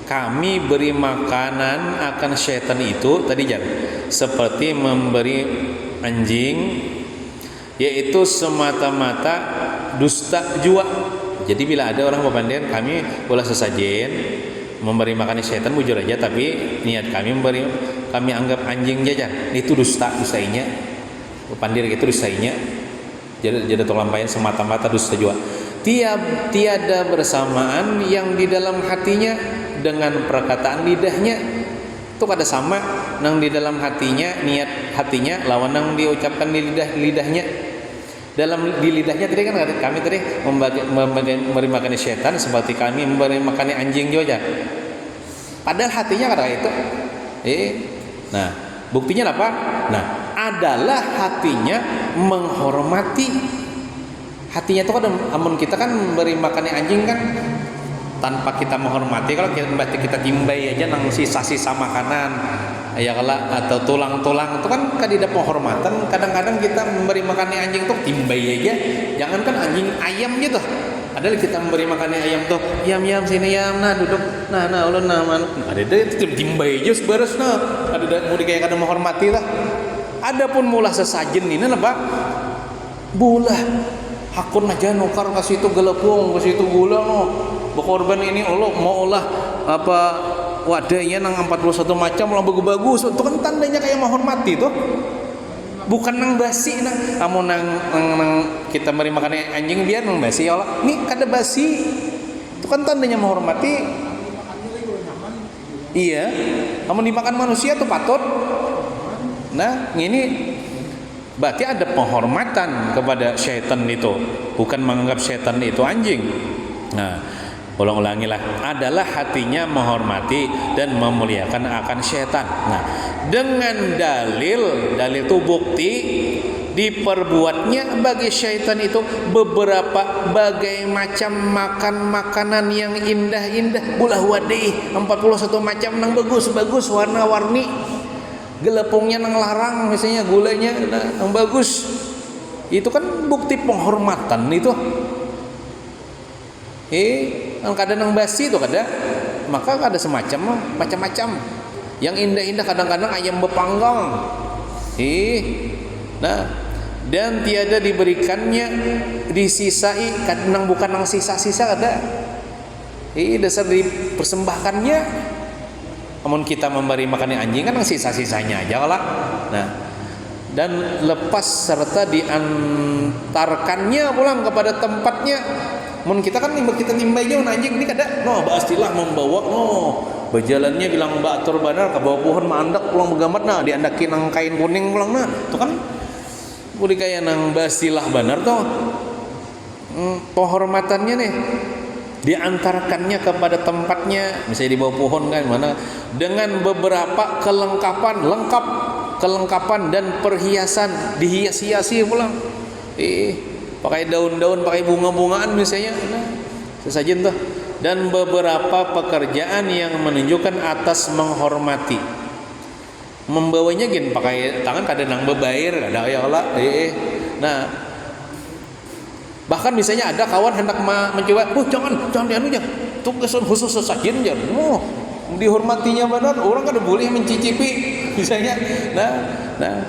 kami beri makanan akan syaitan itu tadi seperti memberi anjing, yaitu semata-mata dusta jua. Jadi bila ada orang berpandang kami boleh sesajen memberi makan syaitan bujur aja, tapi niat kami kami anggap anjing jajan, itu dustainya pandir gitu, dustainya jadi terlampaian semata-mata dusta jua. Tiada bersamaan yang di dalam hatinya dengan perkataan lidahnya itu kada sama nang di dalam hatinya, niat hatinya lawan nang diucapkan di lidahnya. Dalam di lidahnya tadi kan kami tadi memberi makan syaitan seperti kami memberi makan anjing juga. Padahal hatinya kada itu. Nah, buktinya apa? Nah, adalah hatinya menghormati. Hatinya itu kan amun kita kan memberi makan anjing kan tanpa kita menghormati. Kalau kita timbai aja nang sisa-sisa makanan ya atau tulang-tulang itu kan tidak penghormatan. Kadang-kadang kita memberi makan anjing tuh timbai aja. Jangankan anjing ayam gitu. Ada kita memberi makannya ayam tuh, yam sini yam, nah duduk, nah ulun nah man. Ada deh timbai aja beres nah. Ada mau kayak kada menghormati lah. Adapun mulah sesajen ini apa? Bulah hakun aja nukar kasih itu gelepung, kasih itu gula no. Berkorban ini Allah mau olah apa wadahnya nang 41 macam lah bagus-bagus. Itu kan tandanya kayak menghormati tuh. Bukan nang basi nang kita beri makan anjing biar nang basi ya Allah. Ini kada basi. Itu kan tandanya menghormati. Iya. Kamu dimakan manusia tuh patut. Nah, ini berarti ada penghormatan kepada syaitan itu. Bukan menganggap syaitan itu anjing. Nah, ulang-ulangilah, adalah hatinya menghormati dan memuliakan akan syaitan. Nah, dengan dalil itu bukti diperbuatnya bagi syaitan itu beberapa bagai macam makanan yang indah-indah, bulah wadih 41 macam nang bagus-bagus warna-warni, gelepungnya nang larang misalnya, gulanya nang bagus. Itu kan bukti penghormatan itu. Yang kadang nang basi itu kada, maka ada semacam macam-macam. Yang indah-indah kadang-kadang ayam bepanggang. Nah, dan tiada diberikannya disisai, kadang bukan nang sisa-sisa kada. Dasar dipersembahkannya. Namun kita memberi makan anjing kan nang sisa-sisanya aja lah. Nah, dan lepas serta diantarkannya pulang kepada tempatnya. Mun kita kan kita timbainya anjing ini kada no pastilah membawa no berjalannya bilang mbak atur banar ke bawah pohon mandak pulang begamat nah diandakin nang kain kuning pulang nah itu kan budi kayak nang basilah banar tuh. Penghormatannya nih diantarkannya kepada tempatnya, misalnya di bawah pohon kan mana, dengan beberapa kelengkapan dan perhiasan, dihias-hiasi pulang. Pakai daun-daun, pakai bunga-bungaan misalnya, nah, sesajen tuh. Dan beberapa pekerjaan yang menunjukkan atas menghormati. Membawanya gin pakai tangan kada nang bebair, kada ya Allah. Nah, bahkan misalnya ada kawan hendak mencoba, jangan dianunya. Tugasan khusus sesajen jangan. Dihormatinya benar, orang kada boleh mencicipi misalnya. Nah,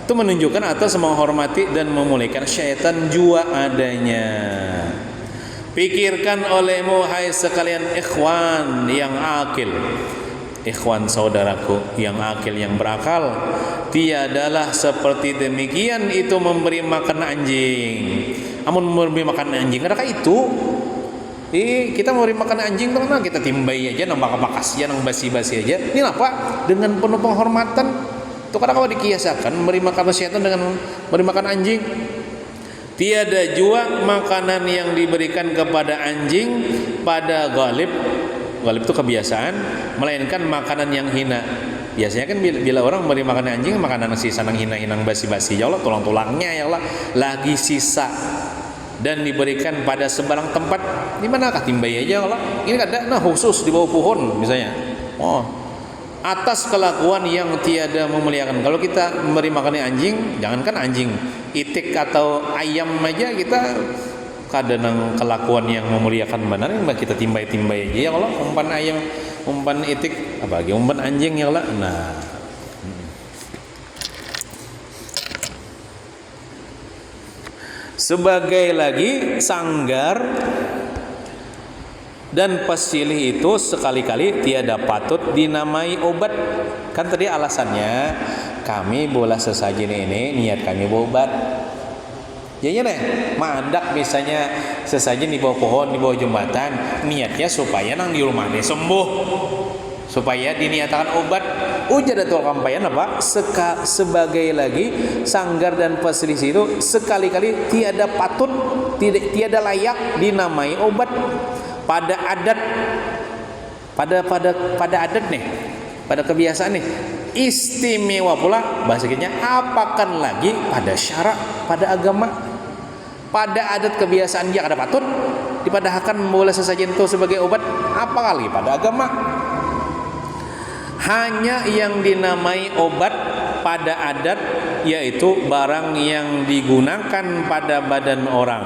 itu menunjukkan atas menghormati dan memuliakan syaitan jua adanya. Pikirkan olehmu hai sekalian ikhwan yang akil, ikhwan saudaraku yang akil, yang berakal, tiadalah seperti demikian itu memberi makan anjing. Amun memberi makan anjing adakah itu? Kita memberi makan anjing tuh nah kita timbai aja, nang bakas aja, nang basi-basi aja. Ini apa? Dengan penuh penghormatan. Itu kadang kalau dikiasakan memberi makan syaitan dengan memberi makan anjing. Tiada jua makanan yang diberikan kepada anjing pada ghalib itu kebiasaan, melainkan makanan yang hina. Biasanya kan bila orang memberi makan anjing, makanan sisa nang hina-hinang basi-basi ya Allah, tulang-tulangnya ya Allah lagi sisa dan diberikan pada sebarang tempat. Di manakah timbai aja Allah? Ini ada nah khusus di bawah pohon misalnya. Atas kelakuan yang tiada memuliakan. Kalau kita memberi makan anjing, jangankan anjing, itik atau ayam aja kita kadang kelakuan yang memuliakan benar, kita timbai-timbai aja ya Allah. Umpan ayam, umpan itik, apalagi umpan anjing ya Allah. Nah, sebagai lagi sanggar dan pesilih itu sekali-kali tiada patut dinamai obat. Kan tadi alasannya kami bola sesajen ini niat kami obat. Ya deh, mandak misalnya sesajen di bawah pohon, di bawah jembatan, niatnya supaya nang di rumahnya sembuh, supaya diniatakan obat. Ujar datul kampayan apa? Sebagai lagi sanggar dan pesilih itu sekali-kali tiada patut, tiada layak dinamai obat. Pada adat nih, pada kebiasaan nih, istimewa pula bahasa kitanya, apakan lagi pada syarak, pada agama, pada adat kebiasaan yang ada patut dipadahkan boleh sesajen itu sebagai obat, apa kali pada agama. Hanya yang dinamai obat pada adat yaitu barang yang digunakan pada badan orang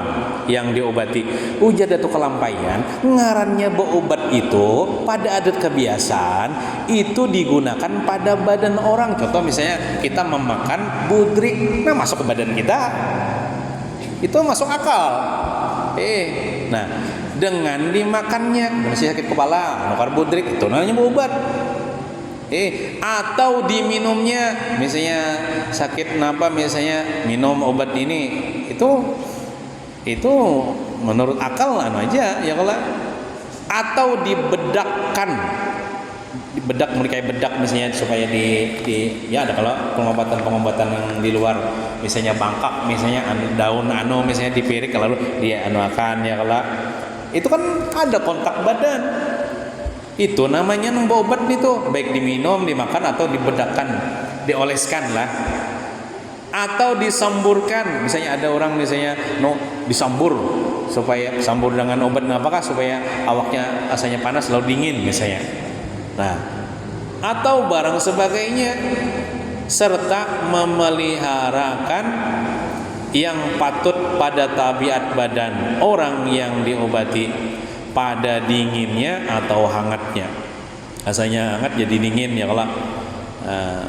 yang diobati. Ujar Datuk Kelampaian, ngarannya berobat itu pada adat kebiasaan itu digunakan pada badan orang. Contoh misalnya kita memakan budrik, nah masuk ke badan kita, itu masuk akal. Nah dengan dimakannya, misalnya sakit kepala, makan budrik, itu namanya berobat. Atau diminumnya, misalnya sakit napa, misalnya minum obat ini, itu menurut akal aja ya kalau. Atau dibedakkan, dibedak kayak bedak misalnya supaya ya ada kalau pengobatan yang di luar, misalnya bangkak, misalnya daun misalnya dipirik lalu dia akan ya kalau itu kan ada kontak badan. Itu namanya nambah obat itu, baik diminum, dimakan atau dibedakkan, dioleskan lah, atau disamburkan. Misalnya ada orang misalnya disambur supaya sambur dengan obat apakah supaya awaknya rasanya panas lalu dingin misalnya. Nah, atau barang sebagainya, serta memeliharakan yang patut pada tabiat badan orang yang diobati pada dinginnya atau hangatnya. Rasanya hangat jadi dingin ya kalau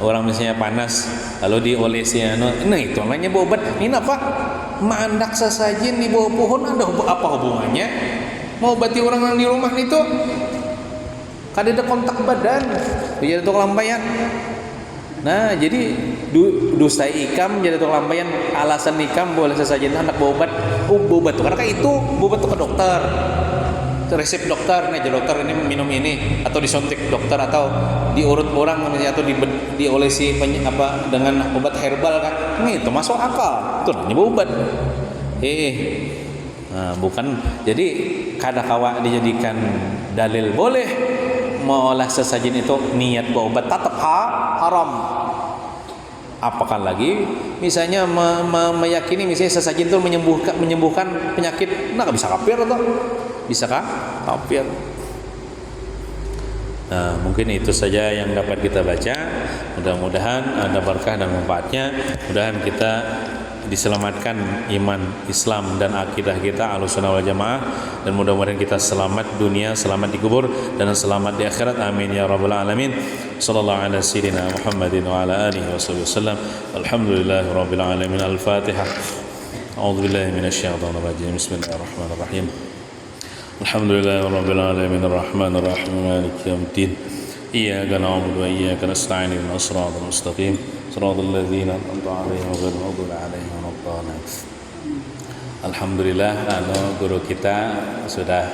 orang misalnya panas lalu diolesi nah itu namanya obat. Ini apa? Mandak sesajen di bawah pohon, ada apa hubungannya? Mau obati orang yang di rumah itu kan ada kontak badan. Jadi itu Kelampaian. Nah jadi dusta ikam jadi tukang lampaian, alasan ikam boleh sesajen anak berobat. Berobat tuh karena itu berobat tuh ke dokter, resep dokter, nih dokter ini minum ini, atau disuntik dokter, atau diurut orang atau diolesi dengan obat herbal kan, itu masuk akal, itu namanya obat. Nah, bukan jadi kadakawa dijadikan dalil boleh mengolah sesajen itu niat berobat tetap haram. Apakah lagi misalnya meyakini misalnya sesajen itu menyembuhkan penyakit, nah bisa kafir atau bisa kafir. Nah, mungkin itu saja yang dapat kita baca. Mudah-mudahan ada berkah dan manfaatnya. Mudah-mudahan kita diselamatkan iman Islam dan akidah kita Ahlussunnah wal Jamaah, dan mudah-mudahan kita selamat dunia, selamat di kubur, dan selamat di akhirat. Amin ya rabbal alamin. Sallallahu ala sayyidina Muhammadin wa ala alihi wasallam. Alhamdulillahi rabbil alamin. Al-Fatihah. A'udzu billahi minasyaitonir rajim. Bismillahirrahmanirrahim. Alhamdulillahi rabbil alamin. Arrahmanir rahim. Maliki yaumiddin. Iyyaka na'budu wa iyyaka nasta'in. Ihdinas siratal mustaqim. Siratal ladzina an'amta 'alaihim ghairil maghdubi 'alaihim waladdallin. Alhamdulillah, guru kita sudah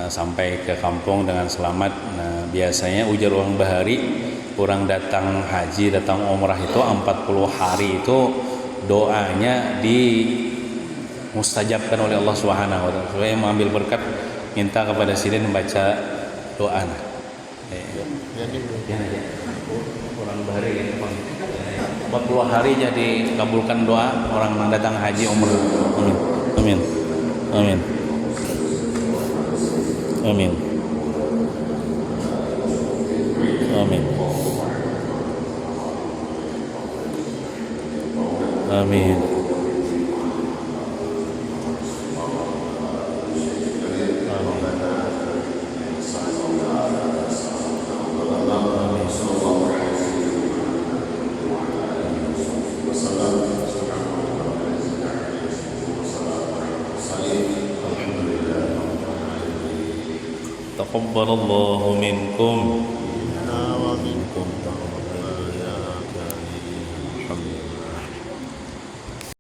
sampai ke kampung dengan selamat. Nah, biasanya ujar orang bahari, orang datang haji, datang umrah itu 40 hari itu doanya mustajabkan oleh Allah Subhanahu wa taala. Supaya mengambil berkat, minta kepada sidin membaca doa. Orang bahari 40 hari jadi kabulkan doa orang yang datang haji umrah. Amin. Amin. Amin. Amin. Amin. تقبل الله منكم